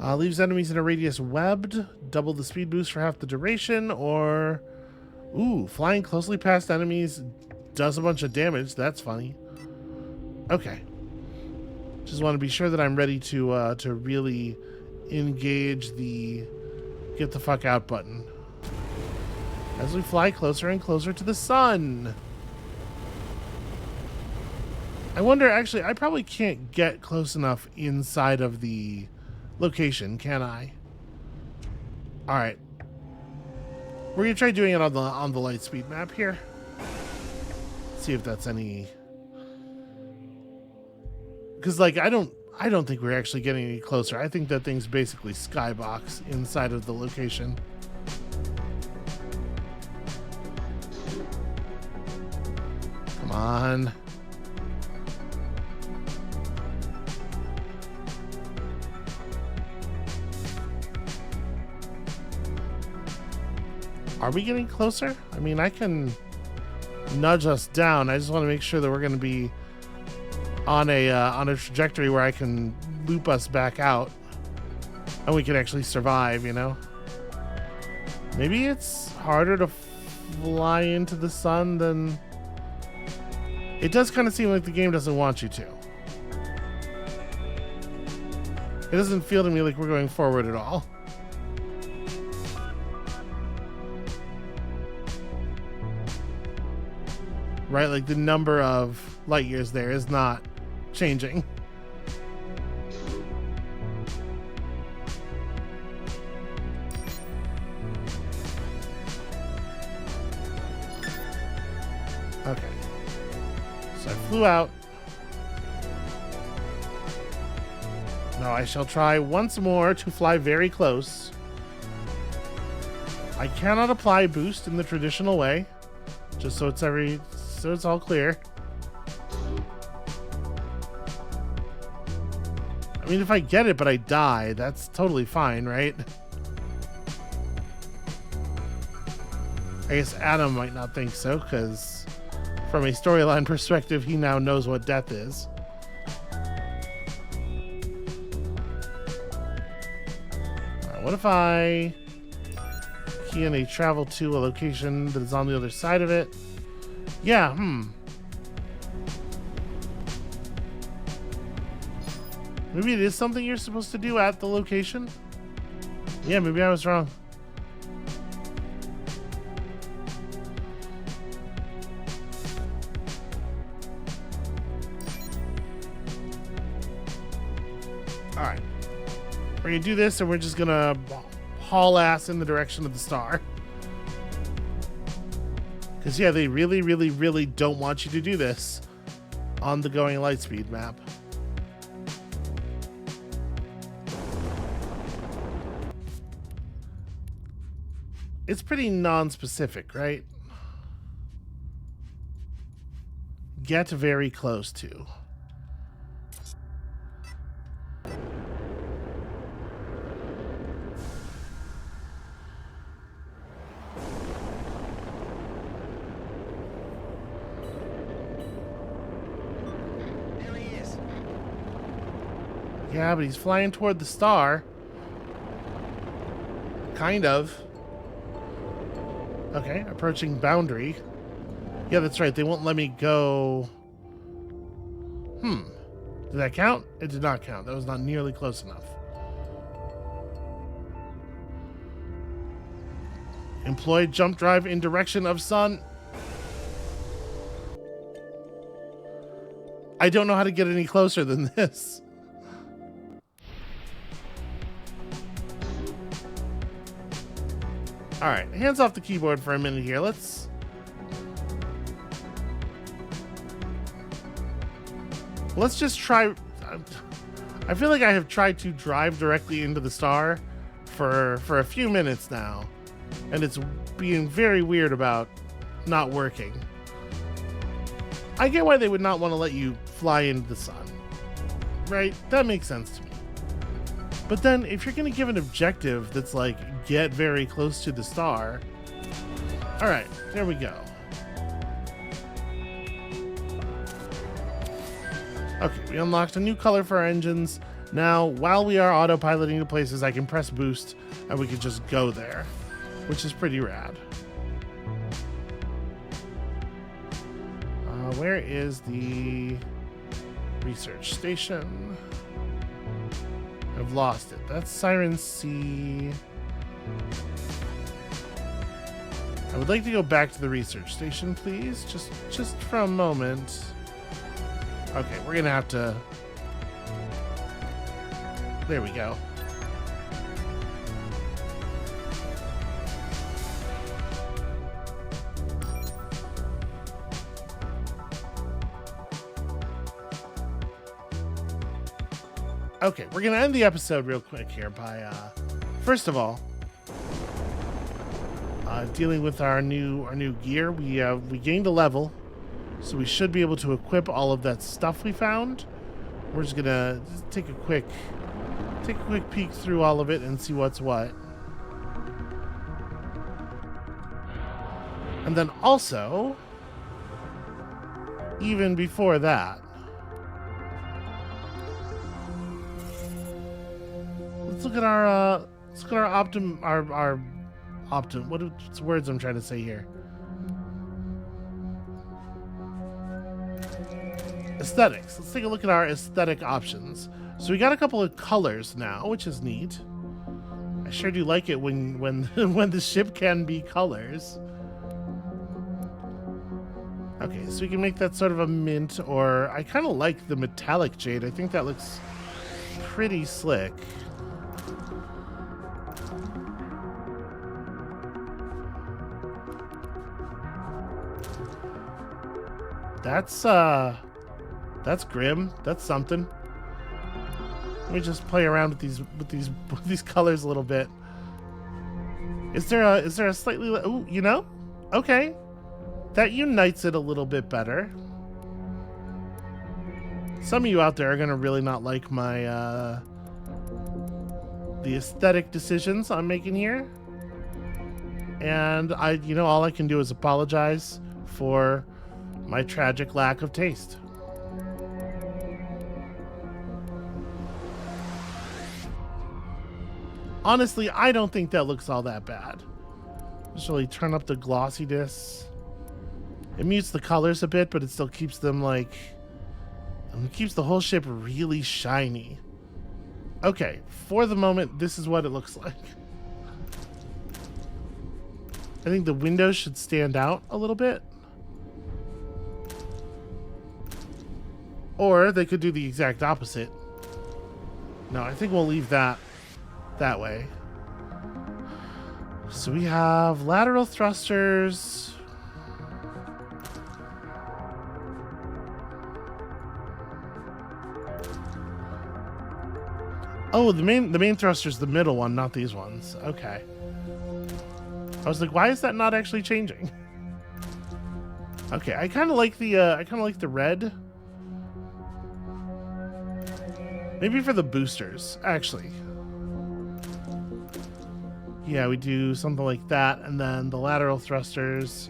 Leaves enemies in a radius webbed. Double the speed boost for half the duration, or... Ooh, flying closely past enemies does a bunch of damage. That's funny. Okay. Just want to be sure that I'm ready to really engage the get the fuck out button. As we fly closer and closer to the sun. I wonder, actually, I probably can't get close enough inside of the location, can I? Alright. We're gonna try doing it on the light speed map here. See if that's any. Because like I don't think we're actually getting any closer. I think that thing's basically skybox inside of the location. Come on. Are we getting closer? I mean, I can nudge us down. I just want to make sure that we're going to be on a trajectory where I can loop us back out, and we can actually survive. You know, maybe it's harder to fly into the sun than it does. Kind of seem like the game doesn't want you to. It doesn't feel to me like we're going forward at all. Right, like the number of light years there is not changing. Okay. So I flew out. Now I shall try once more to fly very close. I cannot apply boost in the traditional way. Just so it's all clear. I mean, if I get it but I die, that's totally fine, right? I guess Adam might not think so, because from a storyline perspective, he now knows what death is. Alright, what if I key in a travel to a location that is on the other side of it? Yeah, Maybe it is something you're supposed to do at the location? Yeah, maybe I was wrong. Alright. We're gonna do this and we're just gonna haul ass in the direction of the star. Because, yeah, they really, really, really don't want you to do this on the going lightspeed map. It's pretty non-specific, right? Get very close to. Yeah, but he's flying toward the star. Kind of. Okay, approaching boundary. Yeah, that's right. They won't let me go. Did that count? It did not count. That was not nearly close enough. Employ jump drive in direction of sun. I don't know how to get any closer than this. All right, hands off the keyboard for a minute here. Let's Let's just try. I feel like I have tried to drive directly into the star for a few minutes now, and it's being very weird about not working. I get why they would not want to let you fly into the sun, right? That makes sense to me. But then if you're going to give an objective that's like, get very close to the star. All right, there we go. Okay, we unlocked a new color for our engines. Now, while we are autopiloting to places, I can press boost and we can just go there, which is pretty rad. Where is the research station? I've lost it. That's Siren Sea. I would like to go back to the research station, please. Just for a moment. Okay, we're gonna have to... There we go. Okay, we're gonna end the episode real quick here by, first of all, dealing with our new gear. We gained a level, so we should be able to equip all of that stuff we found. We're just gonna take a quick peek through all of it and see what's what. And then also, even before that, let's look at our what's words I'm trying to say here? Aesthetics. Let's take a look at our aesthetic options. So we got a couple of colors now, which is neat. I sure do like it when when the ship can be colors. Okay, so we can make that sort of a mint, or I kind of like the metallic jade. I think that looks pretty slick. That's grim. That's something. Let me just play around with these colors a little bit. Is there a slightly... Ooh, you know? Okay. That unites it a little bit better. Some of you out there are gonna really not like my the aesthetic decisions I'm making here. And all I can do is apologize for my tragic lack of taste. Honestly, I don't think that looks all that bad. Just really turn up the glossiness. It mutes the colors a bit, but it still keeps them it keeps the whole ship really shiny. Okay, for the moment, this is what it looks like. I think the windows should stand out a little bit. Or they could do the exact opposite. No, I think we'll leave that way. So we have lateral thrusters. Oh, the main thruster's the middle one, not these ones. Okay. I was like, why is that not actually changing? Okay, I kind of like the red. Maybe for the boosters, actually. Yeah, we do something like that, and then the lateral thrusters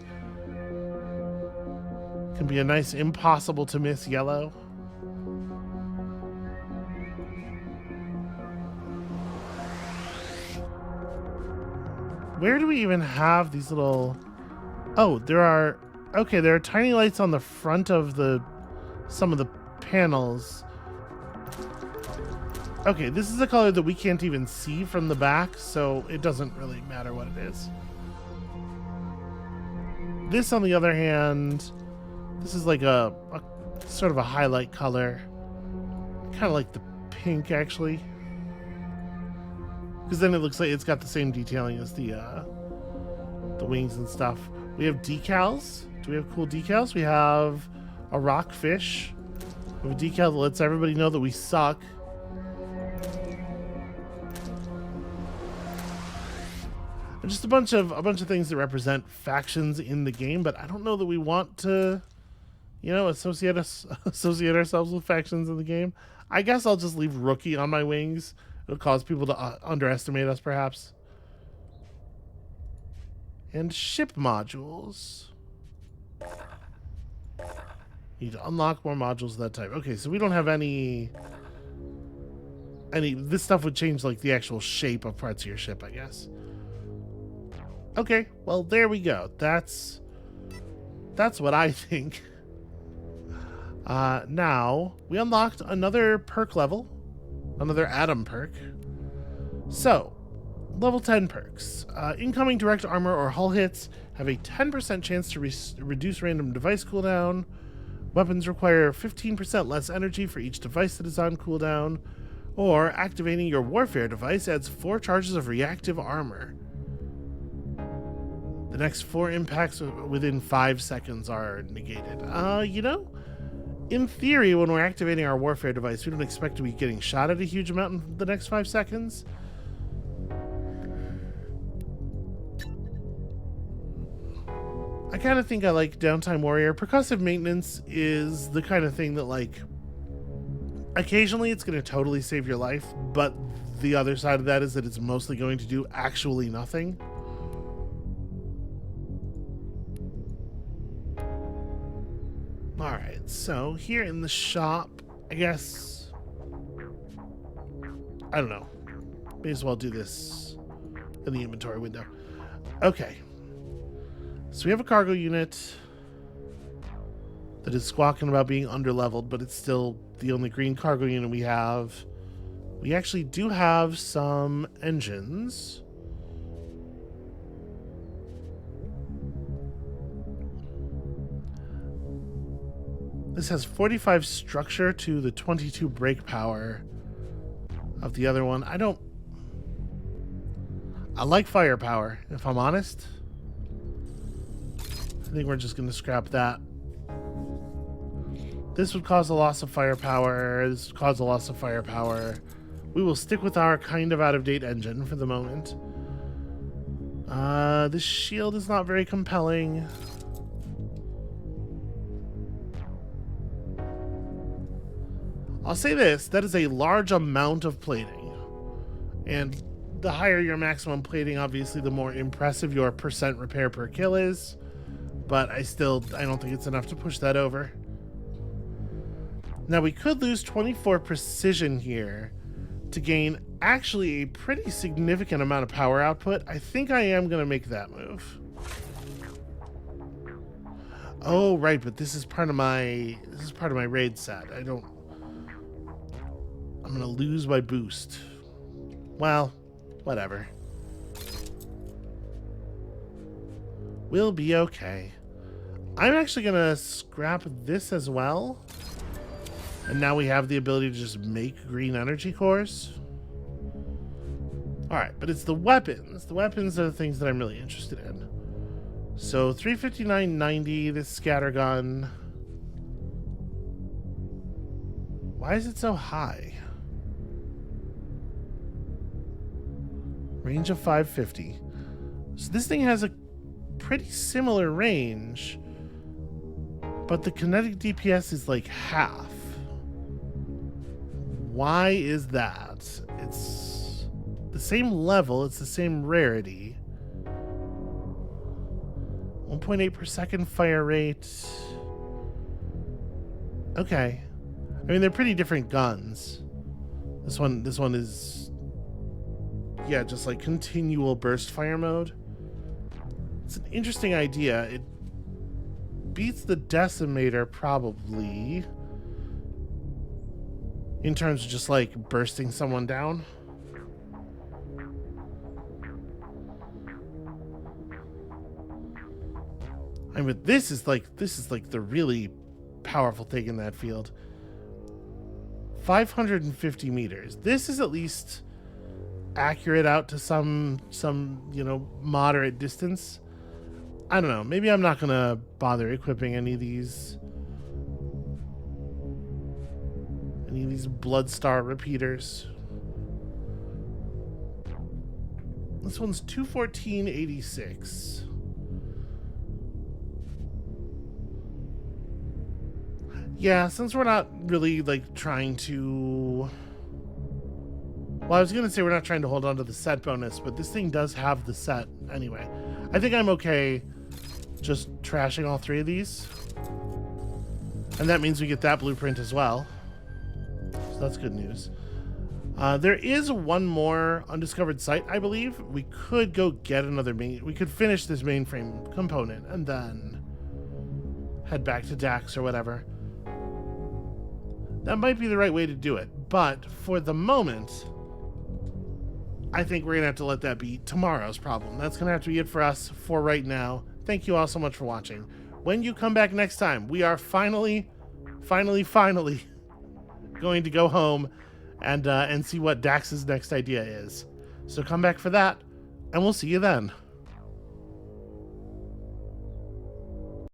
can be a nice impossible to miss yellow. Where do we even have these little... Oh, there are tiny lights on the front of some of the panels. Okay, this is a color that we can't even see from the back, so it doesn't really matter what it is. This, on the other hand, this is like a sort of a highlight color. Kind of like the pink, actually. Because then it looks like it's got the same detailing as the wings and stuff. We have decals. Do we have cool decals? We have a rockfish We have a decal that lets everybody know that we suck. And just a bunch of things that represent factions in the game, but I don't know that we want to, you know, associate ourselves with factions in the game. I guess I'll just leave Rookie on my wings. It'll cause people to underestimate us, perhaps. And ship modules. Need to unlock more modules of that type. Okay, so we don't have any. This stuff would change like the actual shape of parts of your ship, I guess. Okay, well there we go. That's what I think. Now we unlocked another perk level, another Atom perk. So, level 10 perks. Incoming direct armor or hull hits have a 10% chance to reduce random device cooldown. Weapons require 15% less energy for each device that is on cooldown. Or activating your warfare device adds 4 charges of reactive armor. The next 4 impacts within 5 seconds are negated. You know, in theory, when we're activating our warfare device, we don't expect to be getting shot at a huge amount in the next 5 seconds. I kind of think I like Downtime Warrior. Percussive maintenance is the kind of thing that, like, occasionally it's going to totally save your life, but the other side of that is that it's mostly going to do actually nothing. Alright, so here in the shop, I guess, I don't know. May as well do this in the inventory window. Okay. So we have a cargo unit that is squawking about being underleveled, but it's still the only green cargo unit we have. We actually do have some engines. This has 45 structure to the 22 brake power of the other one. I like firepower, if I'm honest. I think we're just going to scrap that. This would cause a loss of firepower. This would cause a loss of firepower. We will stick with our kind of out-of-date engine for the moment. This shield is not very compelling. I'll say this, that is a large amount of plating. And the higher your maximum plating, obviously, the more impressive your percent repair per kill is. But I don't think it's enough to push that over. Now we could lose 24 precision here to gain actually a pretty significant amount of power output. I think I am going to make that move. Oh, right, but this is part of my raid set. I'm going to lose my boost. Well, whatever. We'll be okay. I'm actually going to scrap this as well. And now we have the ability to just make green energy cores. Alright, but it's the weapons. The weapons are the things that I'm really interested in. So 359.90, this scattergun. Why is it so high? Range of 550. So this thing has a pretty similar range, but the kinetic DPS is like half. Why is that? It's the same level, it's the same rarity. 1.8 per second fire rate. Okay. I mean, they're pretty different guns. This one is, yeah, just like continual burst fire mode. It's an interesting idea. It beats the Decimator probably in terms of just like bursting someone down. I mean, this is like the really powerful thing in that field. 550 meters. This is at least accurate out to some moderate distance. I don't know. Maybe I'm not gonna bother equipping any of these. Any of these Blood Star repeaters. This one's 214.86. Yeah, since we're not really, like, trying to... Well, I was going to say we're not trying to hold on to the set bonus, but this thing does have the set anyway. I think I'm okay just trashing all 3 of these. And that means we get that blueprint as well. So that's good news. There is one more undiscovered site, I believe. We could go get another we could finish this mainframe component and then head back to Dax or whatever. That might be the right way to do it. But for the moment, I think we're going to have to let that be tomorrow's problem. That's going to have to be it for us for right now. Thank you all so much for watching. When you come back next time, we are finally going to go home and see what Dax's next idea is. So come back for that, and we'll see you then.